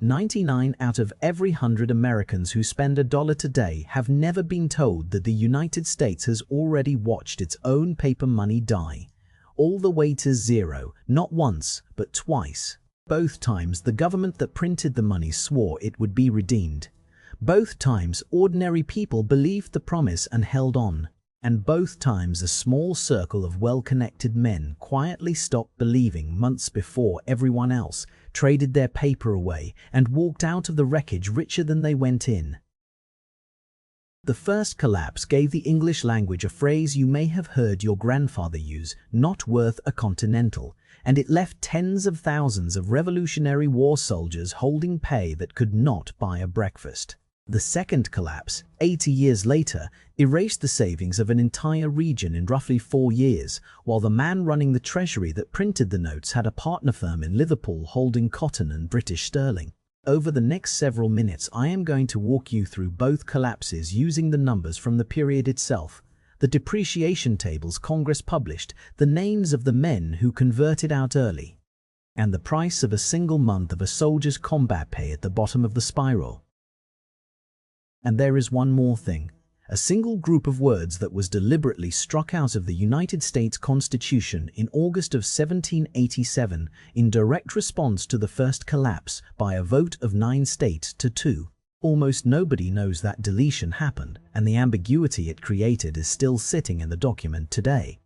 99 out of every 100 Americans who spend $1 today have never been told that the United States has already watched its own paper money die. All the way to zero, not once, but twice. Both times the government that printed the money swore it would be redeemed. Both times ordinary people believed the promise and held on. And both times a small circle of well-connected men quietly stopped believing months before everyone else, traded their paper away, and walked out of the wreckage richer than they went in. The first collapse gave the English language a phrase you may have heard your grandfather use, "not worth a Continental," and it left tens of thousands of Revolutionary War soldiers holding pay that could not buy a breakfast. The second collapse, 80 years later, erased the savings of an entire region in roughly 4 years, while the man running the treasury that printed the notes had a partner firm in Liverpool holding cotton and British sterling. Over the next several minutes, I am going to walk you through both collapses using the numbers from the period itself, the depreciation tables Congress published, the names of the men who converted out early, and the price of a single month of a soldier's combat pay at the bottom of the spiral. And there is one more thing. A single group of words that was deliberately struck out of the United States Constitution in August of 1787 in direct response to the first collapse by a vote of 9 states to 2. Almost nobody knows that deletion happened, and the ambiguity it created is still sitting in the document today.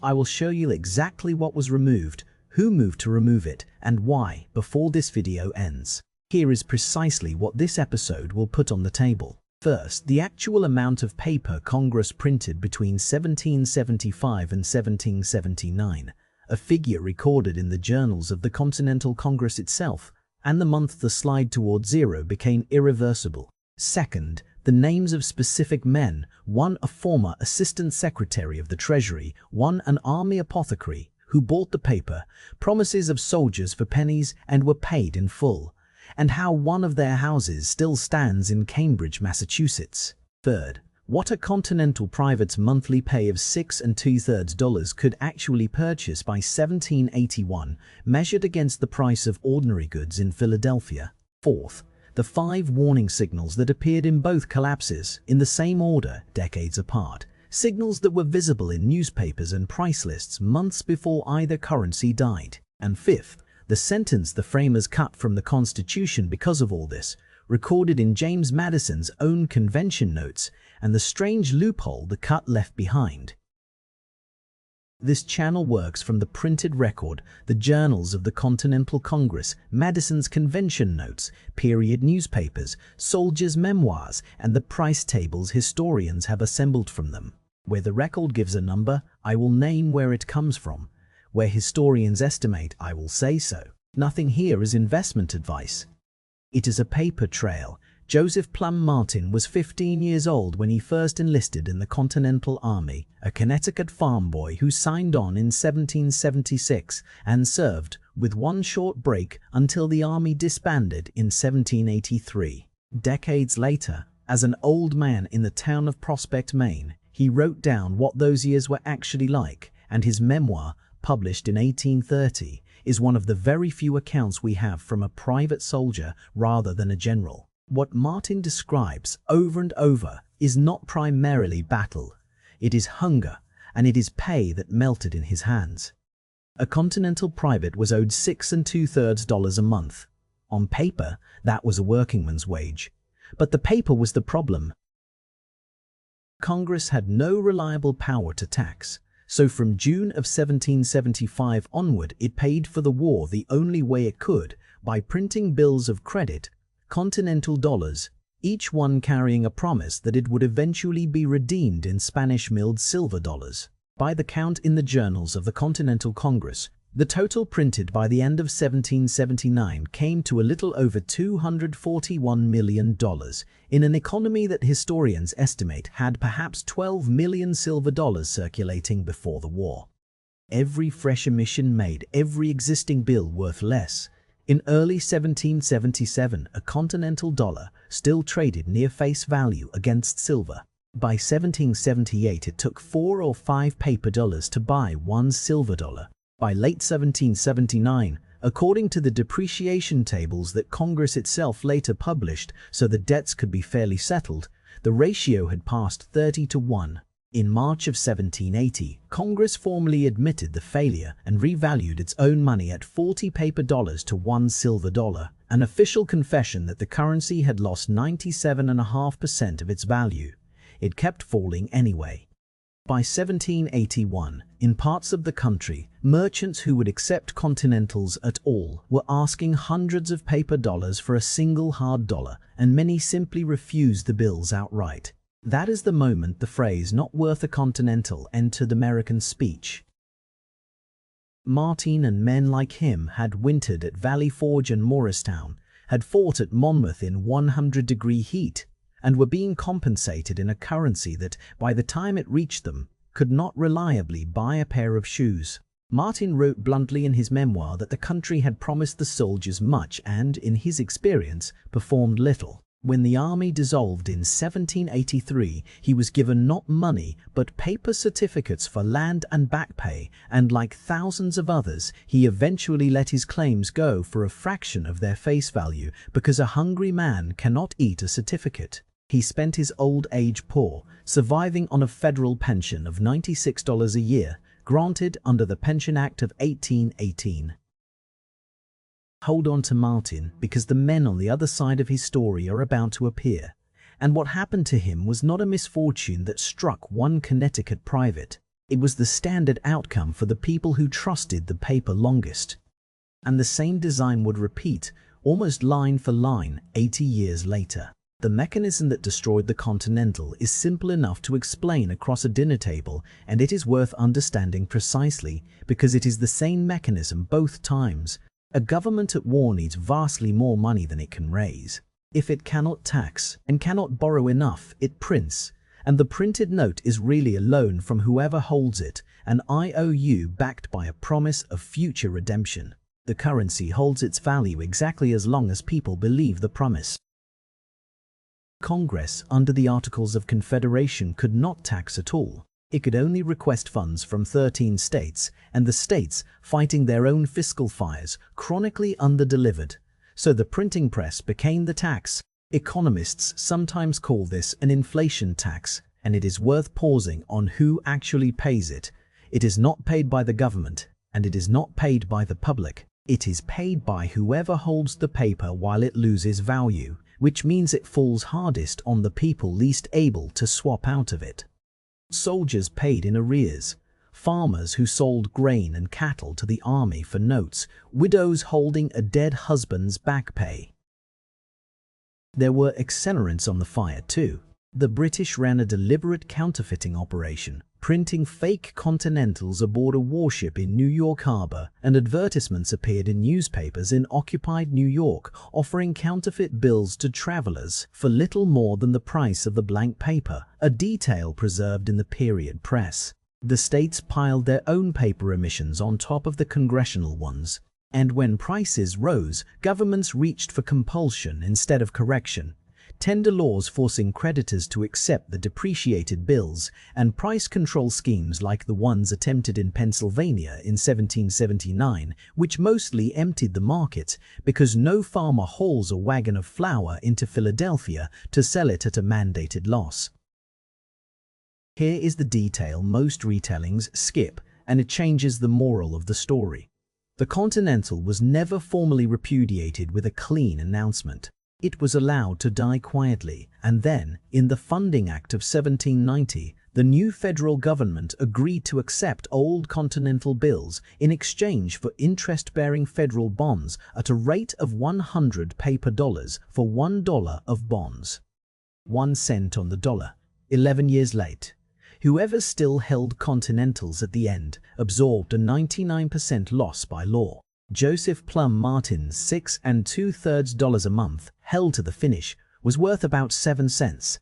I will show you exactly what was removed, who moved to remove it, and why before this video ends. Here is precisely what this episode will put on the table. First, the actual amount of paper Congress printed between 1775 and 1779, a figure recorded in the journals of the Continental Congress itself, and the month the slide toward zero became irreversible. Second, the names of specific men, one a former Assistant Secretary of the Treasury, one an army apothecary, who bought the paper, promises of soldiers for pennies and were paid in full, and how one of their houses still stands in Cambridge, Massachusetts. Third, what a Continental private's monthly pay of $6 2/3 could actually purchase by 1781, measured against the price of ordinary goods in Philadelphia. Fourth, the 5 warning signals that appeared in both collapses, in the same order, decades apart, signals that were visible in newspapers and price lists months before either currency died. And fifth, the sentence the framers cut from the Constitution because of all this, recorded in James Madison's own convention notes, and the strange loophole the cut left behind. This channel works from the printed record, the journals of the Continental Congress, Madison's convention notes, period newspapers, soldiers' memoirs, and the price tables historians have assembled from them. Where the record gives a number, I will name where it comes from. Where historians estimate, I will say so. Nothing here is investment advice. It is a paper trail. Joseph Plumb Martin was 15 years old when he first enlisted in the Continental Army, a Connecticut farm boy who signed on in 1776 and served, with one short break, until the Army disbanded in 1783. Decades later, as an old man in the town of Prospect, Maine, he wrote down what those years were actually like, and his memoir, published in 1830, is one of the very few accounts we have from a private soldier rather than a general. What Martin describes over and over is not primarily battle. It is hunger, and it is pay that melted in his hands. A Continental private was owed $6 2/3 a month. On paper, that was a workingman's wage. But the paper was the problem. Congress had no reliable power to tax. So from June of 1775 onward, it paid for the war the only way it could, by printing bills of credit, Continental dollars, each one carrying a promise that it would eventually be redeemed in Spanish-milled silver dollars. By the count in the journals of the Continental Congress, the total printed by the end of 1779 came to a little over $241 million, in an economy that historians estimate had perhaps 12 million silver dollars circulating before the war. Every fresh emission made every existing bill worth less. In early 1777, a Continental dollar still traded near face value against silver. By 1778, it took 4 or 5 paper dollars to buy one silver dollar. By late 1779, According to the depreciation tables that Congress itself later published so the debts could be fairly settled, the ratio had passed 30 to 1. In March of 1780, Congress formally admitted the failure and revalued its own money at 40 paper dollars to 1 silver dollar, an official confession that the currency had lost 97.5% of its value. It kept falling anyway. By 1781, in parts of the country, merchants who would accept Continentals at all were asking hundreds of paper dollars for a single hard dollar, and many simply refused the bills outright. That is the moment the phrase "not worth a Continental" entered American speech. Martin and men like him had wintered at Valley Forge and Morristown, had fought at Monmouth in 100-degree heat, and were being compensated in a currency that, by the time it reached them, could not reliably buy a pair of shoes. Martin wrote bluntly in his memoir that the country had promised the soldiers much and, in his experience, performed little. When the army dissolved in 1783, he was given not money but paper certificates for land and back pay, and like thousands of others, he eventually let his claims go for a fraction of their face value because a hungry man cannot eat a certificate. He spent his old age poor, surviving on a federal pension of $96 a year, granted under the Pension Act of 1818. Hold on to Martin, because the men on the other side of his story are about to appear. And what happened to him was not a misfortune that struck one Connecticut private. It was the standard outcome for the people who trusted the paper longest. And the same design would repeat, almost line for line, 80 years later. The mechanism that destroyed the Continental is simple enough to explain across a dinner table, and it is worth understanding precisely because it is the same mechanism both times. A government at war needs vastly more money than it can raise. If it cannot tax and cannot borrow enough, it prints, and the printed note is really a loan from whoever holds it, an IOU backed by a promise of future redemption. The currency holds its value exactly as long as people believe the promise. Congress, under the Articles of Confederation, could not tax at all. It could only request funds from 13 states, and the states, fighting their own fiscal fires, chronically underdelivered. So the printing press became the tax. Economists sometimes call this an inflation tax, and it is worth pausing on who actually pays it. It is not paid by the government, and it is not paid by the public. It is paid by whoever holds the paper while it loses value, which means it falls hardest on the people least able to swap out of it. Soldiers paid in arrears, farmers who sold grain and cattle to the army for notes, widows holding a dead husband's back pay. There were accelerants on the fire too. The British ran a deliberate counterfeiting operation, printing fake Continentals aboard a warship in New York Harbor, and advertisements appeared in newspapers in occupied New York offering counterfeit bills to travelers for little more than the price of the blank paper, a detail preserved in the period press. The states piled their own paper emissions on top of the congressional ones, and when prices rose, governments reached for compulsion instead of correction. Tender laws forcing creditors to accept the depreciated bills, and price control schemes like the ones attempted in Pennsylvania in 1779, which mostly emptied the market because no farmer hauls a wagon of flour into Philadelphia to sell it at a mandated loss. Here is the detail most retellings skip, and it changes the moral of the story. The Continental was never formally repudiated with a clean announcement. It was allowed to die quietly, and then, in the Funding Act of 1790, the new federal government agreed to accept old Continental bills in exchange for interest-bearing federal bonds at a rate of 100 paper dollars for $1 of bonds. 1 cent on the dollar. 11 years late. Whoever still held Continentals at the end absorbed a 99% loss by law. Joseph Plumb Martin's $6 2/3 a month, held to the finish, was worth about 7 cents.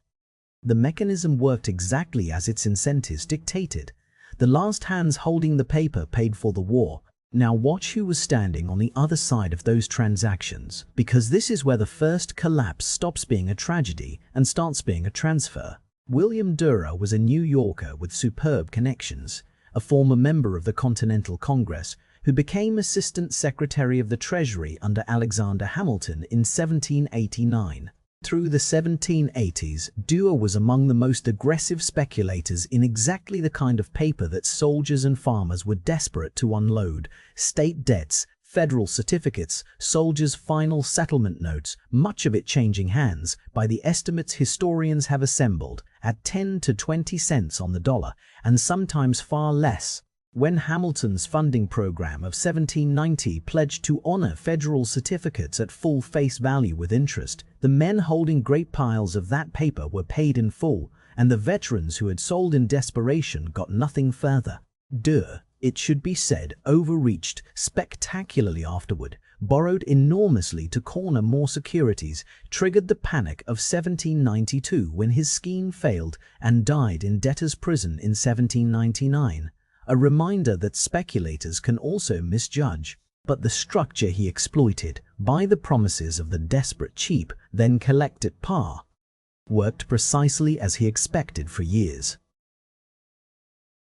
The mechanism worked exactly as its incentives dictated. The last hands holding the paper paid for the war. Now watch who was standing on the other side of those transactions, because this is where the first collapse stops being a tragedy and starts being a transfer. William Duer was a New Yorker with superb connections, a former member of the Continental Congress, who became Assistant Secretary of the Treasury under Alexander Hamilton in 1789. Through the 1780s, Duer was among the most aggressive speculators in exactly the kind of paper that soldiers and farmers were desperate to unload: state debts, federal certificates, soldiers' final settlement notes, much of it changing hands, by the estimates historians have assembled, at 10 to 20 cents on the dollar, and sometimes far less. When Hamilton's funding program of 1790 pledged to honor federal certificates at full face value with interest, the men holding great piles of that paper were paid in full, and the veterans who had sold in desperation got nothing further. Duer, it should be said, overreached spectacularly afterward, borrowed enormously to corner more securities, triggered the Panic of 1792 when his scheme failed, and died in debtor's prison in 1799. A reminder that speculators can also misjudge. But the structure he exploited, by the promises of the desperate cheap, then collect at par, worked precisely as he expected for years.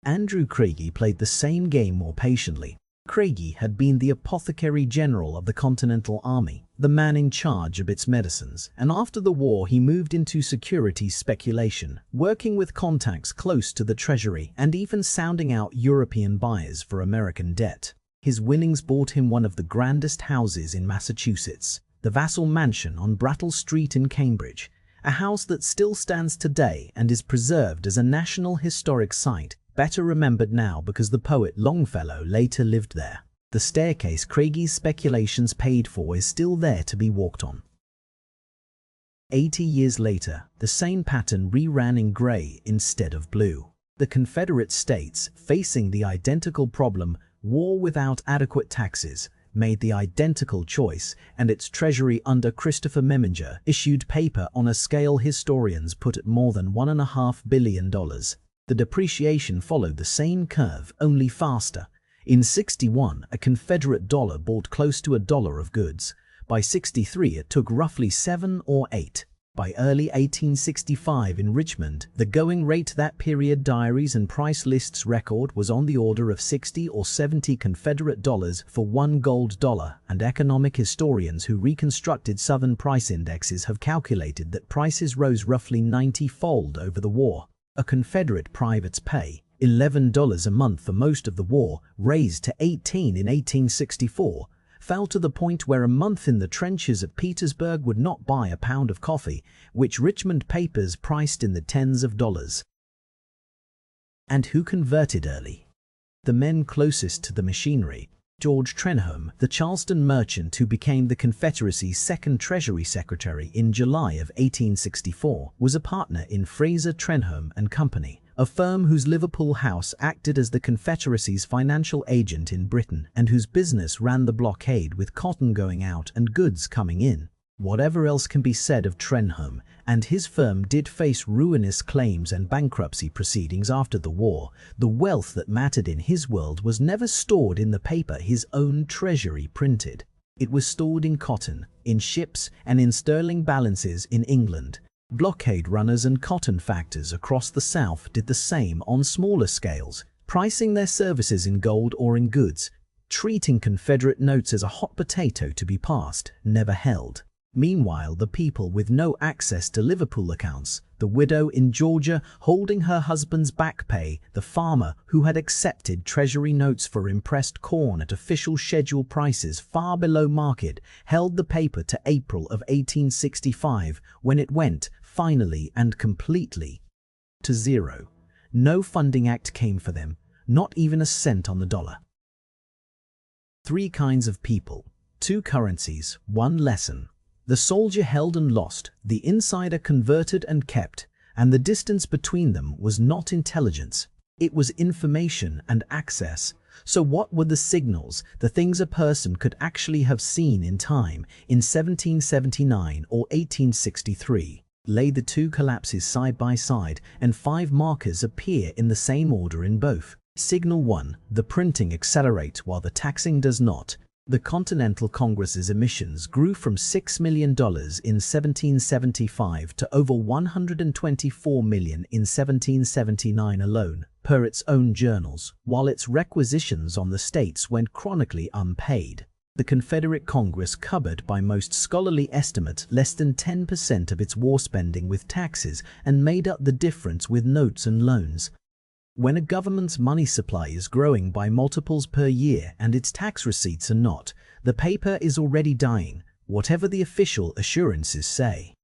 Andrew Craigie played the same game more patiently. Craigie had been the apothecary general of the Continental Army, the man in charge of its medicines, and after the war he moved into securities speculation, working with contacts close to the treasury and even sounding out European buyers for American debt. His winnings bought him one of the grandest houses in Massachusetts, the Vassall Mansion on Brattle Street in Cambridge, a house that still stands today and is preserved as a National Historic Site, better remembered now because the poet Longfellow later lived there. The staircase Craigie's speculations paid for is still there to be walked on. 80 years later, the same pattern reran in gray instead of blue. The Confederate States, facing the identical problem, war without adequate taxes, made the identical choice, and its treasury under Christopher Meminger issued paper on a scale historians put at more than $1.5 billion. The depreciation followed the same curve, only faster. In 61, a Confederate dollar bought close to $1 of goods. By 63, it took roughly 7 or 8. By early 1865 in Richmond, the going rate that period diaries and price lists record was on the order of 60 or 70 Confederate dollars for one gold dollar, and economic historians who reconstructed Southern price indexes have calculated that prices rose roughly 90-fold over the war. A Confederate private's pay, $11 a month for most of the war, raised to $18 in 1864, fell to the point where a month in the trenches at Petersburg would not buy a pound of coffee, which Richmond papers priced in the tens of dollars. And who converted early? The men closest to the machinery. George Trenholm, the Charleston merchant who became the Confederacy's second Treasury Secretary in July of 1864, was a partner in Fraser Trenholm and Company, a firm whose Liverpool house acted as the Confederacy's financial agent in Britain and whose business ran the blockade with cotton going out and goods coming in. Whatever else can be said of Trenholm, and his firm did face ruinous claims and bankruptcy proceedings after the war, the wealth that mattered in his world was never stored in the paper his own treasury printed. It was stored in cotton, in ships, and in sterling balances in England. Blockade runners and cotton factors across the South did the same on smaller scales, pricing their services in gold or in goods, treating Confederate notes as a hot potato to be passed, never held. Meanwhile, the people with no access to Liverpool accounts, the widow in Georgia holding her husband's back pay, the farmer who had accepted treasury notes for impressed corn at official schedule prices far below market, held the paper to April of 1865, when it went, finally and completely, to zero. No funding act came for them, not even a cent on the dollar. 3 kinds of people, 2 currencies, 1 lesson. The soldier held and lost, the insider converted and kept, and the distance between them was not intelligence. It was information and access. So what were the signals, the things a person could actually have seen in time, in 1779 or 1863? Lay the 2 collapses side by side, and 5 markers appear in the same order in both. Signal 1, the printing accelerates while the taxing does not. The Continental Congress's emissions grew from $6 million in 1775 to over $124 million in 1779 alone, per its own journals, while its requisitions on the states went chronically unpaid. The Confederate Congress covered, by most scholarly estimates, less than 10% of its war spending with taxes and made up the difference with notes and loans. When a government's money supply is growing by multiples per year and its tax receipts are not, the paper is already dying, whatever the official assurances say.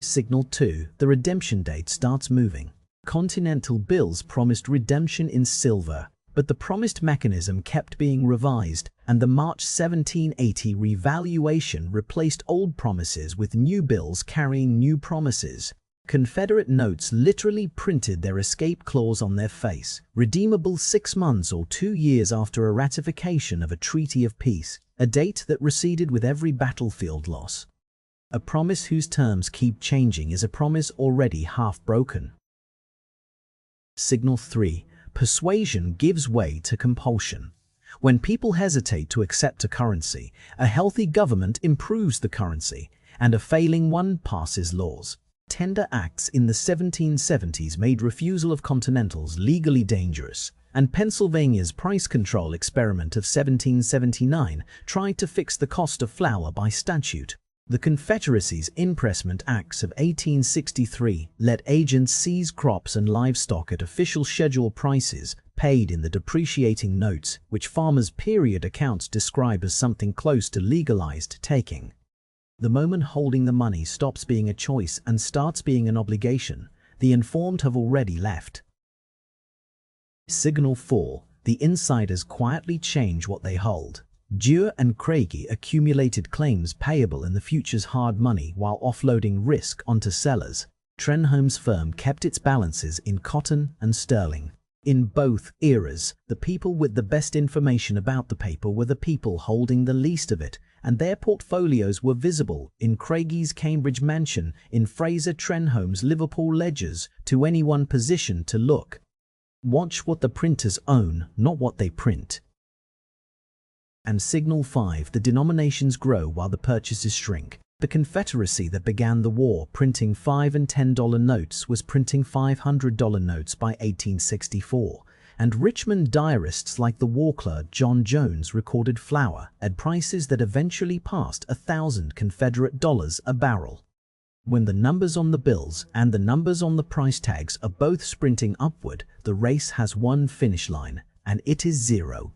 Signal 2. The redemption date starts moving. Continental bills promised redemption in silver, but the promised mechanism kept being revised, and the March 1780 revaluation replaced old promises with new bills carrying new promises. Confederate notes literally printed their escape clause on their face, redeemable 6 months or 2 years after a ratification of a treaty of peace, a date that receded with every battlefield loss. A promise whose terms keep changing is a promise already half broken. Signal 3. Persuasion gives way to compulsion. When people hesitate to accept a currency, a healthy government improves the currency, and a failing one passes laws. Tender acts in the 1770s made refusal of Continentals legally dangerous, and Pennsylvania's price control experiment of 1779 tried to fix the cost of flour by statute. The Confederacy's Impressment Acts of 1863 let agents seize crops and livestock at official schedule prices, paid in the depreciating notes, which farmers' period accounts describe as something close to legalized taking. The moment holding the money stops being a choice and starts being an obligation, the informed have already left. Signal 4. The insiders quietly change what they hold. Duer and Craigie accumulated claims payable in the future's hard money while offloading risk onto sellers. Trenholm's firm kept its balances in cotton and sterling. In both eras, the people with the best information about the paper were the people holding the least of it, and their portfolios were visible in Craigie's Cambridge mansion, in Fraser Trenholm's Liverpool ledgers, to anyone positioned to look. Watch what the printers own, not what they print. And Signal 5. The denominations grow while the purchases shrink. The Confederacy that began the war printing $5 and $10 notes was printing $500 notes by 1864, and Richmond diarists like the war clerk John Jones recorded flour at prices that eventually passed $1,000 Confederate dollars a barrel. When the numbers on the bills and the numbers on the price tags are both sprinting upward, the race has one finish line, and it is 0.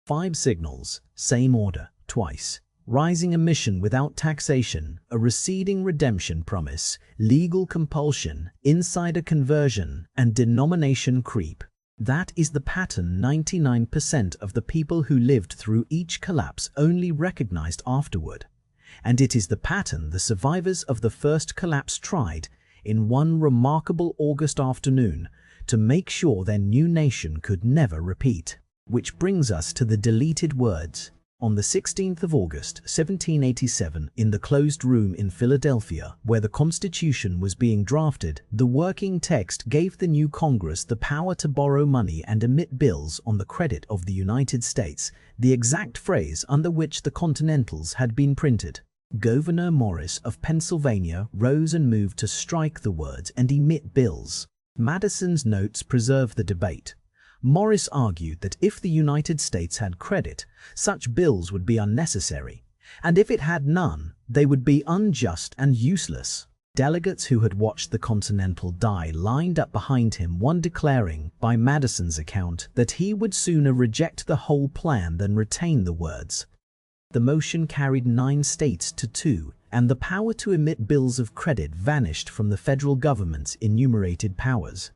5 signals, same order, twice. Rising emission without taxation, a receding redemption promise, legal compulsion, insider conversion, and denomination creep. That is the pattern 99% of the people who lived through each collapse only recognized afterward. And it is the pattern the survivors of the first collapse tried, in one remarkable August afternoon, to make sure their new nation could never repeat. Which brings us to the deleted words. On the 16th of August, 1787, in the closed room in Philadelphia, where the Constitution was being drafted, the working text gave the new Congress the power to borrow money and emit bills on the credit of the United States, the exact phrase under which the Continentals had been printed. Gouverneur Morris of Pennsylvania rose and moved to strike the words and emit bills. Madison's notes preserve the debate. Morris argued that if the United States had credit, such bills would be unnecessary, and if it had none, they would be unjust and useless. Delegates who had watched the Continental die lined up behind him, one declaring, by Madison's account, that he would sooner reject the whole plan than retain the words. The motion carried 9 states to 2, and the power to emit bills of credit vanished from the federal government's enumerated powers.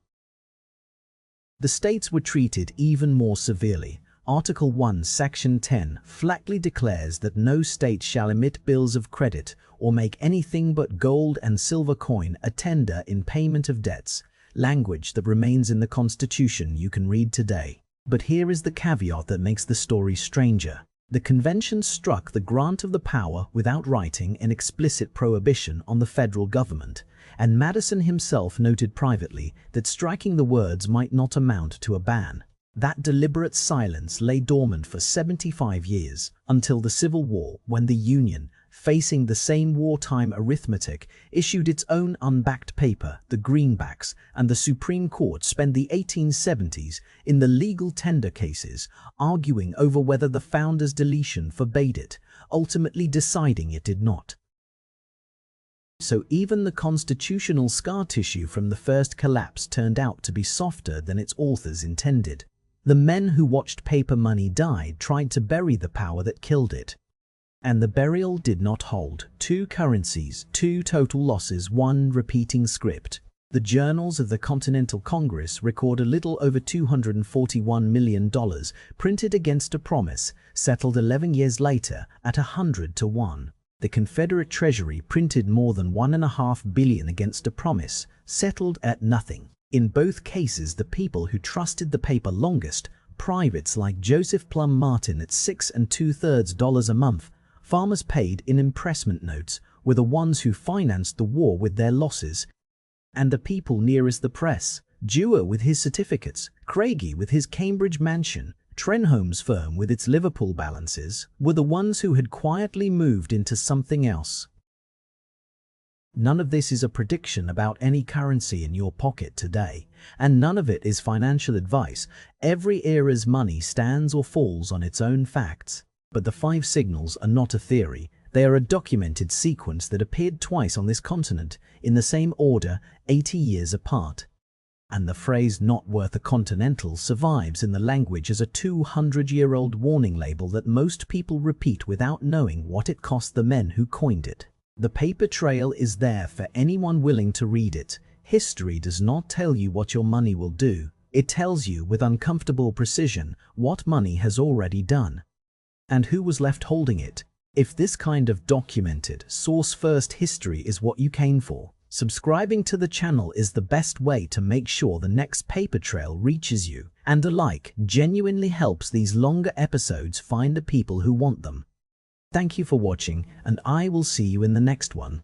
The states were treated even more severely. Article 1, Section 10 flatly declares that no state shall emit bills of credit or make anything but gold and silver coin a tender in payment of debts, language that remains in the Constitution you can read today. But here is the caveat that makes the story stranger. The convention struck the grant of the power without writing an explicit prohibition on the federal government, and Madison himself noted privately that striking the words might not amount to a ban. That deliberate silence lay dormant for 75 years, until the Civil War, when the Union, facing the same wartime arithmetic, issued its own unbacked paper, the greenbacks, and the Supreme Court spent the 1870s in the legal tender cases, arguing over whether the founders' deletion forbade it, ultimately deciding it did not. So even the constitutional scar tissue from the first collapse turned out to be softer than its authors intended. The men who watched paper money die tried to bury the power that killed it. And the burial did not hold. 2 currencies, 2 total losses, 1 repeating script. The journals of the Continental Congress record a little over $241 million printed against a promise, settled 11 years later at 100 to 1. The Confederate Treasury printed more than $1.5 billion against a promise, settled at nothing. In both cases, the people who trusted the paper longest, privates like Joseph Plumb Martin at $6 2/3 a month, farmers paid in impressment notes, were the ones who financed the war with their losses. And the people nearest the press, Duer with his certificates, Craigie with his Cambridge mansion, Trenholme's firm with its Liverpool balances, were the ones who had quietly moved into something else. None of this is a prediction about any currency in your pocket today, and none of it is financial advice. Every era's money stands or falls on its own facts. But the 5 signals are not a theory. They are a documented sequence that appeared twice on this continent, in the same order, 80 years apart. And the phrase "not worth a Continental" survives in the language as a 200-year-old warning label that most people repeat without knowing what it cost the men who coined it. The paper trail is there for anyone willing to read it. History does not tell you what your money will do. It tells you with uncomfortable precision what money has already done. And who was left holding it. If this kind of documented, source-first history is what you came for, subscribing to the channel is the best way to make sure the next paper trail reaches you, and a like genuinely helps these longer episodes find the people who want them. Thank you for watching, and I will see you in the next one.